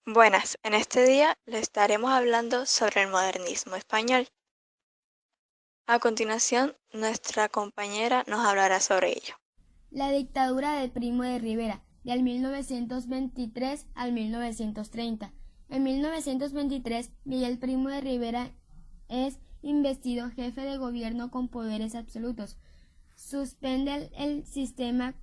Buenas, en este día le estaremos hablando sobre el modernismo español. A continuación, nuestra compañera nos hablará sobre ello. La dictadura de Primo de Rivera, del 1923 al 1930. En 1923, Miguel Primo de Rivera es investido jefe de gobierno con poderes absolutos. Suspende el sistema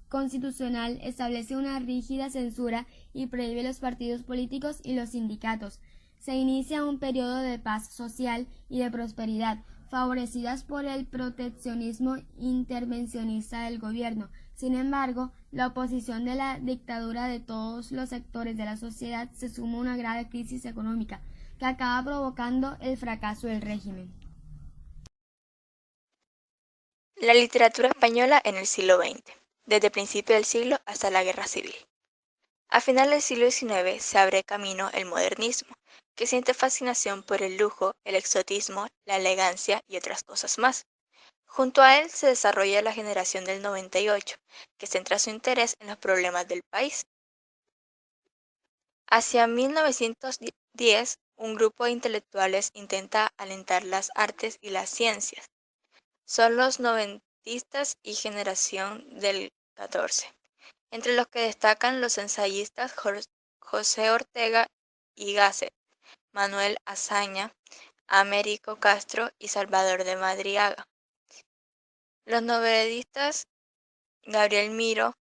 constitucional, establece una rígida censura y prohíbe los partidos políticos y los sindicatos. Se inicia un periodo de paz social y de prosperidad, favorecidas por el proteccionismo intervencionista del gobierno. Sin embargo, la oposición de la dictadura de todos los sectores de la sociedad se suma a una grave crisis económica que acaba provocando el fracaso del régimen. La literatura española en el siglo XX, desde el principio del siglo hasta la Guerra Civil. A final del siglo XIX se abre camino el modernismo, que siente fascinación por el lujo, el exotismo, la elegancia y otras cosas más. Junto a él se desarrolla la generación del 98, que centra su interés en los problemas del país. Hacia 1910, un grupo de intelectuales intenta alentar las artes y las ciencias. Son los noventistas y generación del 14, entre los que destacan los ensayistas José Ortega y Gasset, Manuel Azaña, Américo Castro y Salvador de Madriaga. Los novelistas Gabriel Miró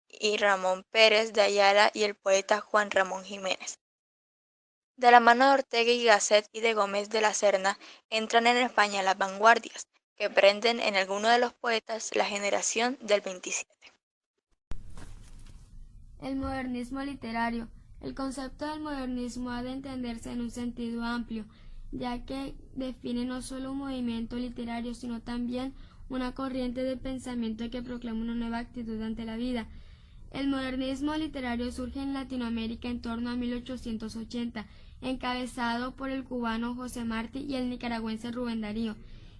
y Ramón Pérez de Ayala y el poeta Juan Ramón Jiménez. De la mano de Ortega y Gasset y de Gómez de la Serna entran en España las vanguardias, que prenden en algunos de los poetas la generación del 27. El modernismo literario. El concepto del modernismo ha de entenderse en un sentido amplio, ya que define no solo un movimiento literario, sino también una corriente de pensamiento que proclama una nueva actitud ante la vida. El modernismo literario surge en Latinoamérica en torno a 1880, encabezado por el cubano José Martí y el nicaragüense Rubén Darío.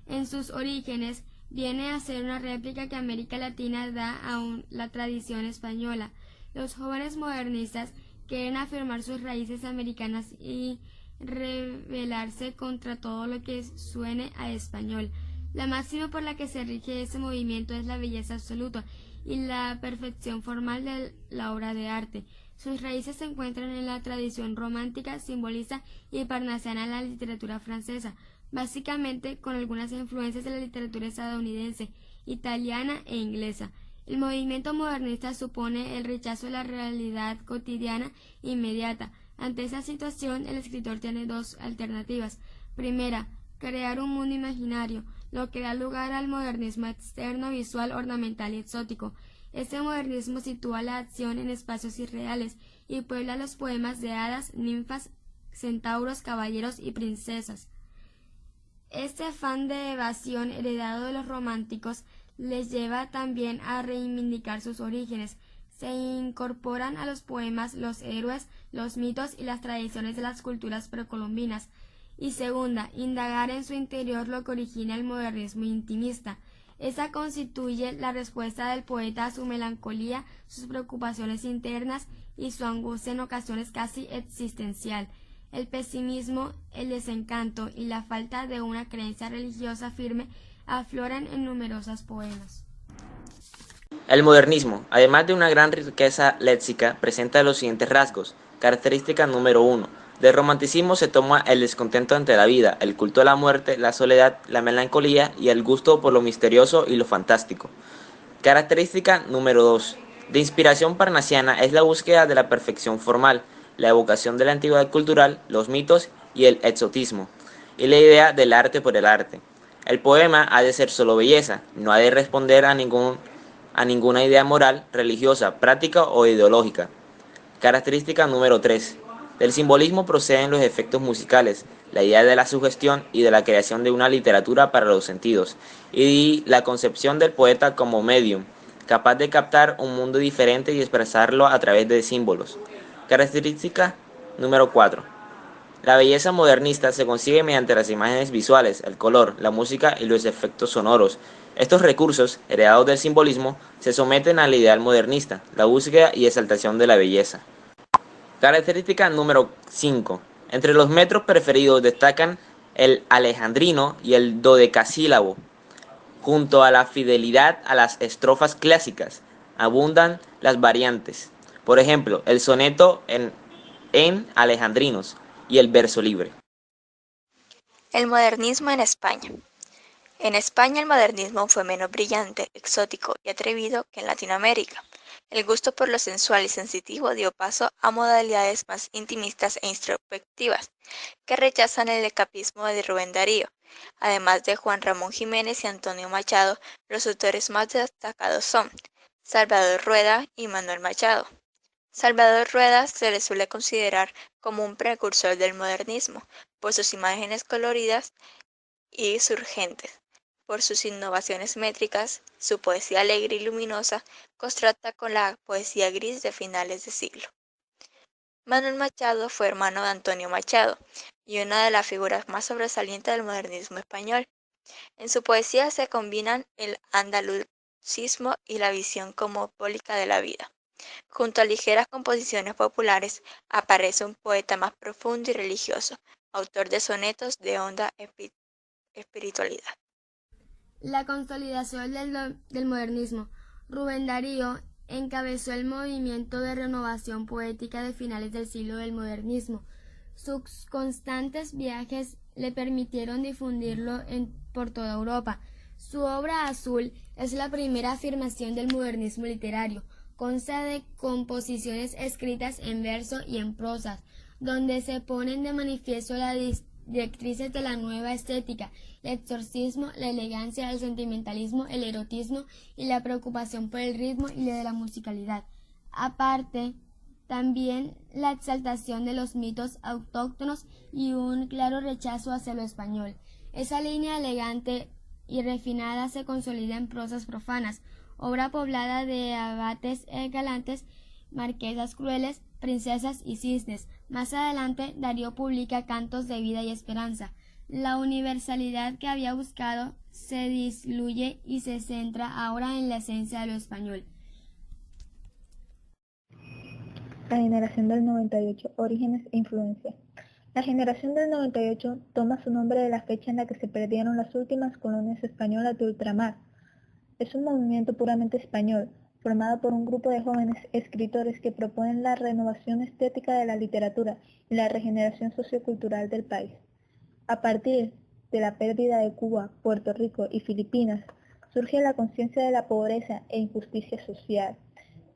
En sus orígenes viene a ser una réplica que América Latina da a la tradición española. Los jóvenes modernistas quieren afirmar sus raíces americanas y rebelarse contra todo lo que suene a español. La máxima por la que se rige ese movimiento es la belleza absoluta y la perfección formal de la obra de arte. Sus raíces se encuentran en la tradición romántica, simbolista y parnasiana de la literatura francesa, básicamente con algunas influencias de la literatura estadounidense, italiana e inglesa. El movimiento modernista supone el rechazo de la realidad cotidiana inmediata. Ante esa situación, el escritor tiene dos alternativas. Primera, crear un mundo imaginario, lo que da lugar al modernismo externo, visual, ornamental y exótico. Este modernismo sitúa la acción en espacios irreales y puebla los poemas de hadas, ninfas, centauros, caballeros y princesas. Este afán de evasión heredado de los románticos les lleva también a reivindicar sus orígenes. Se incorporan a los poemas los héroes, los mitos y las tradiciones de las culturas precolombinas. Y segunda, indagar en su interior lo que origina el modernismo intimista. Esa constituye la respuesta del poeta a su melancolía, sus preocupaciones internas y su angustia en ocasiones casi existencial. El pesimismo, el desencanto y la falta de una creencia religiosa firme afloran en numerosos poemas. El modernismo, además de una gran riqueza léxica, presenta los siguientes rasgos. Característica número 1. Del romanticismo se toma el descontento ante la vida, el culto a la muerte, la soledad, la melancolía y el gusto por lo misterioso y lo fantástico. Característica número 2. De inspiración parnasiana es la búsqueda de la perfección formal, la evocación de la antigüedad cultural, los mitos y el exotismo, y la idea del arte por el arte. El poema ha de ser solo belleza, no ha de responder a ninguna idea moral, religiosa, práctica o ideológica. Característica número 3. Del simbolismo proceden los efectos musicales, la idea de la sugestión y de la creación de una literatura para los sentidos, y la concepción del poeta como medium, capaz de captar un mundo diferente y expresarlo a través de símbolos. Característica número 4. La belleza modernista se consigue mediante las imágenes visuales, el color, la música y los efectos sonoros. Estos recursos, heredados del simbolismo, se someten al ideal modernista, la búsqueda y exaltación de la belleza. Característica número 5. Entre los metros preferidos destacan el alejandrino y el dodecasílabo. Junto a la fidelidad a las estrofas clásicas, abundan las variantes. Por ejemplo, el soneto en alejandrinos y el verso libre. El modernismo en España. En España el modernismo fue menos brillante, exótico y atrevido que en Latinoamérica. El gusto por lo sensual y sensitivo dio paso a modalidades más intimistas e introspectivas, que rechazan el escapismo de Rubén Darío. Además de Juan Ramón Jiménez y Antonio Machado, los autores más destacados son Salvador Rueda y Manuel Machado. Salvador Rueda se le suele considerar como un precursor del modernismo, por sus imágenes coloridas y surgentes, por sus innovaciones métricas, su poesía alegre y luminosa contrasta con la poesía gris de finales de siglo. Manuel Machado fue hermano de Antonio Machado y una de las figuras más sobresalientes del modernismo español. En su poesía se combinan el andalucismo y la visión cosmopolita de la vida. Junto a ligeras composiciones populares aparece un poeta más profundo y religioso, autor de sonetos de honda espiritualidad. La consolidación del modernismo. Rubén Darío encabezó el movimiento de renovación poética de finales del siglo del modernismo. Sus constantes viajes le permitieron difundirlo por toda Europa. Su obra Azul es la primera afirmación del modernismo literario. Consta de composiciones escritas en verso y en prosa, donde se ponen de manifiesto las directrices de la nueva estética, el exorcismo, la elegancia, el sentimentalismo, el erotismo y la preocupación por el ritmo y de la musicalidad. Aparte, también la exaltación de los mitos autóctonos y un claro rechazo hacia lo español. Esa línea elegante y refinada se consolida en prosas profanas, obra poblada de abates galantes, marquesas crueles, princesas y cisnes. Más adelante, Darío publica Cantos de vida y esperanza. La universalidad que había buscado se diluye y se centra ahora en la esencia de lo español. La generación del 98, orígenes e influencia. La generación del 98 toma su nombre de la fecha en la que se perdieron las últimas colonias españolas de ultramar. Es un movimiento puramente español, formado por un grupo de jóvenes escritores que proponen la renovación estética de la literatura y la regeneración sociocultural del país. A partir de la pérdida de Cuba, Puerto Rico y Filipinas, surge la conciencia de la pobreza e injusticia social.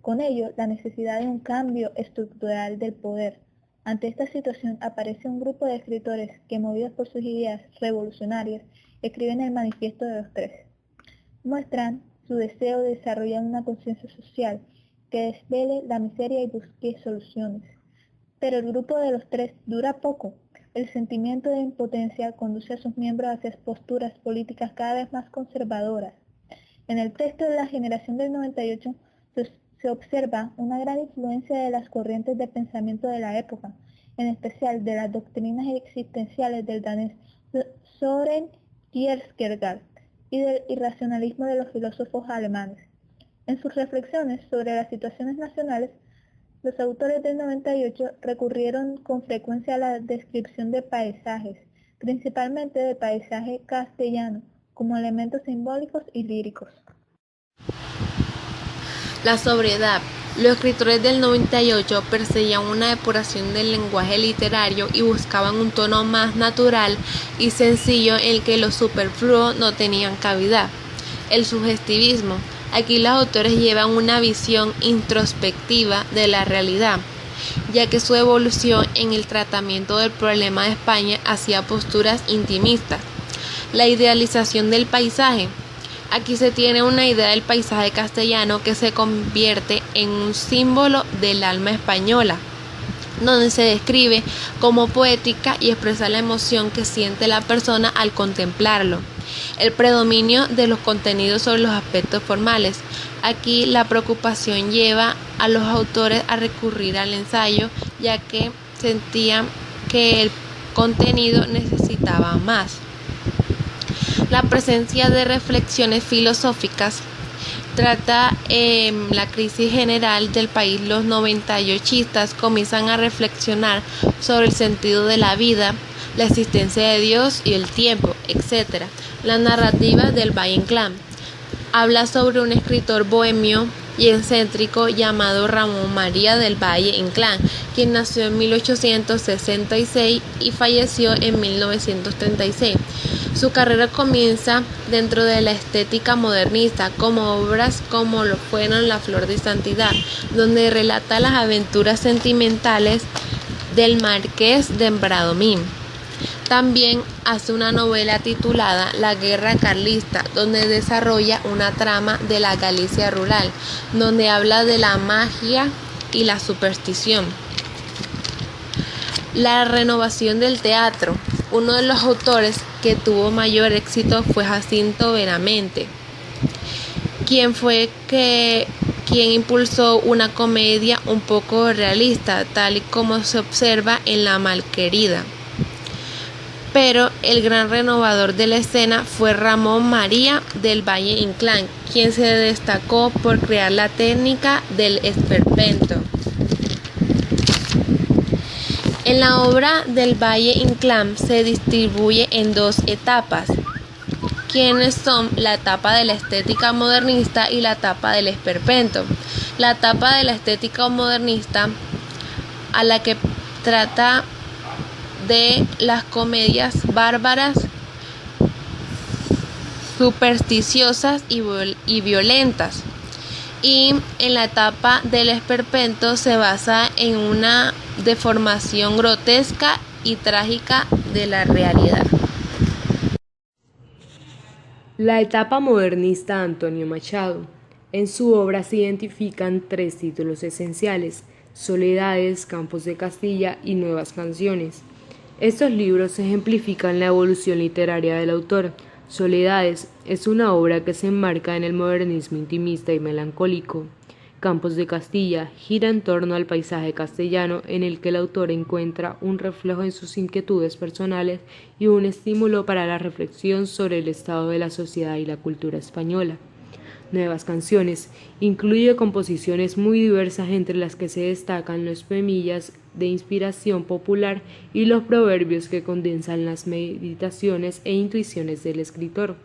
Con ello, la necesidad de un cambio estructural del poder. Ante esta situación aparece un grupo de escritores que, movidos por sus ideas revolucionarias, escriben el Manifiesto de los Tres. Muestran su deseo de desarrollar una conciencia social que desvele la miseria y busque soluciones. Pero el grupo de los tres dura poco. El sentimiento de impotencia conduce a sus miembros hacia posturas políticas cada vez más conservadoras. En el texto de la generación del 98 se observa una gran influencia de las corrientes de pensamiento de la época, en especial de las doctrinas existenciales del danés Søren Kierkegaard y del irracionalismo de los filósofos alemanes. En sus reflexiones sobre las situaciones nacionales, los autores del 98 recurrieron con frecuencia a la descripción de paisajes, principalmente del paisaje castellano, como elementos simbólicos y líricos. La sobriedad. Los escritores del 98 perseguían una depuración del lenguaje literario y buscaban un tono más natural y sencillo en el que los superfluo no tenían cabida. El sugestivismo. Aquí los autores llevan una visión introspectiva de la realidad, ya que su evolución en el tratamiento del problema de España hacía posturas intimistas. La idealización del paisaje. Aquí se tiene una idea del paisaje castellano que se convierte en un símbolo del alma española, donde se describe como poética y expresa la emoción que siente la persona al contemplarlo. El predominio de los contenidos sobre los aspectos formales. Aquí la preocupación lleva a los autores a recurrir al ensayo, ya que sentían que el contenido necesitaba más. La presencia de reflexiones filosóficas. trata la crisis general del país. Los 98istas comienzan a reflexionar sobre el sentido de la vida, la existencia de Dios y el tiempo, etc. La narrativa del Valle Inclán habla sobre un escritor bohemio y excéntrico llamado Ramón María del Valle Inclán, quien nació en 1866 y falleció en 1936. Su carrera comienza dentro de la estética modernista, como obras como lo fueron La Flor de Santidad, donde relata las aventuras sentimentales del marqués de Bradomín. También hace una novela titulada La Guerra Carlista, donde desarrolla una trama de la Galicia rural, donde habla de la magia y la superstición. La renovación del teatro. Uno de los autores que tuvo mayor éxito fue Jacinto Benavente, quien impulsó una comedia un poco realista, tal y como se observa en La Malquerida. Pero el gran renovador de la escena fue Ramón María del Valle Inclán, quien se destacó por crear la técnica del esperpento. En la obra del Valle Inclán se distribuye en dos etapas, quienes son la etapa de la estética modernista y la etapa del esperpento. La etapa de la estética modernista, a la que trata de las comedias bárbaras, supersticiosas y violentas. Y en la etapa del esperpento se basa en una deformación grotesca y trágica de la realidad. La etapa modernista de Antonio Machado. En su obra se identifican tres títulos esenciales: Soledades, Campos de Castilla y Nuevas Canciones. Estos libros ejemplifican la evolución literaria del autor. Soledades es una obra que se enmarca en el modernismo intimista y melancólico. Campos de Castilla gira en torno al paisaje castellano, en el que el autor encuentra un reflejo en sus inquietudes personales y un estímulo para la reflexión sobre el estado de la sociedad y la cultura española. Nuevas Canciones incluye composiciones muy diversas, entre las que se destacan los poemillas de inspiración popular y los proverbios que condensan las meditaciones e intuiciones del escritor.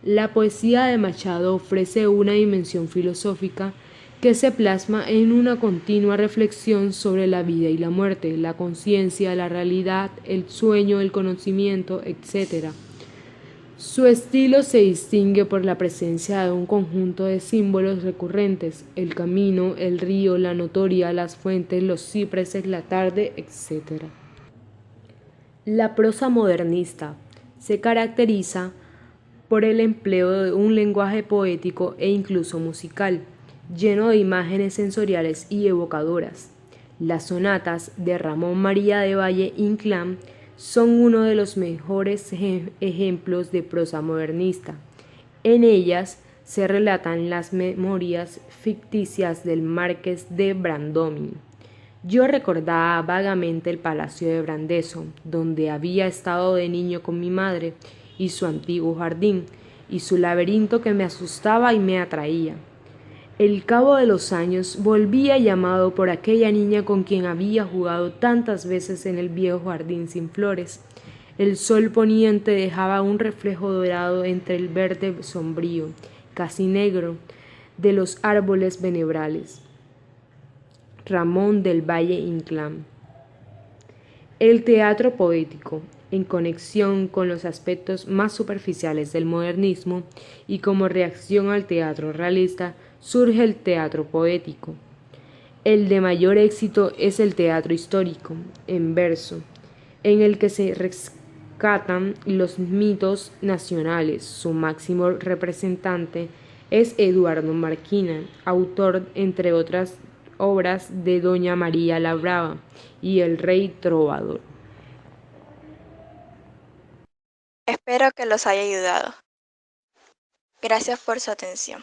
La poesía de Machado ofrece una dimensión filosófica que se plasma en una continua reflexión sobre la vida y la muerte, la conciencia, la realidad, el sueño, el conocimiento, etc. Su estilo se distingue por la presencia de un conjunto de símbolos recurrentes: el camino, el río, la notoria, las fuentes, los cipreses, la tarde, etc. La prosa modernista se caracteriza por el empleo de un lenguaje poético e incluso musical, lleno de imágenes sensoriales y evocadoras. Las sonatas de Ramón María del Valle Inclán son uno de los mejores ejemplos de prosa modernista. En ellas se relatan las memorias ficticias del marqués de Bradomín. Yo recordaba vagamente el palacio de Brandeso, donde había estado de niño con mi madre, y su antiguo jardín, y su laberinto que me asustaba y me atraía. El cabo de los años volvía llamado por aquella niña con quien había jugado tantas veces en el viejo jardín sin flores. El sol poniente dejaba un reflejo dorado entre el verde sombrío, casi negro, de los árboles venerales. Ramón del Valle Inclán. El teatro poético, en conexión con los aspectos más superficiales del modernismo y como reacción al teatro realista, surge el teatro poético. El de mayor éxito es el teatro histórico, en verso, en el que se rescatan los mitos nacionales. Su máximo representante es Eduardo Marquina, autor, entre otras obras, de Doña María la Brava y El Rey Trovador. Espero que los haya ayudado. Gracias por su atención.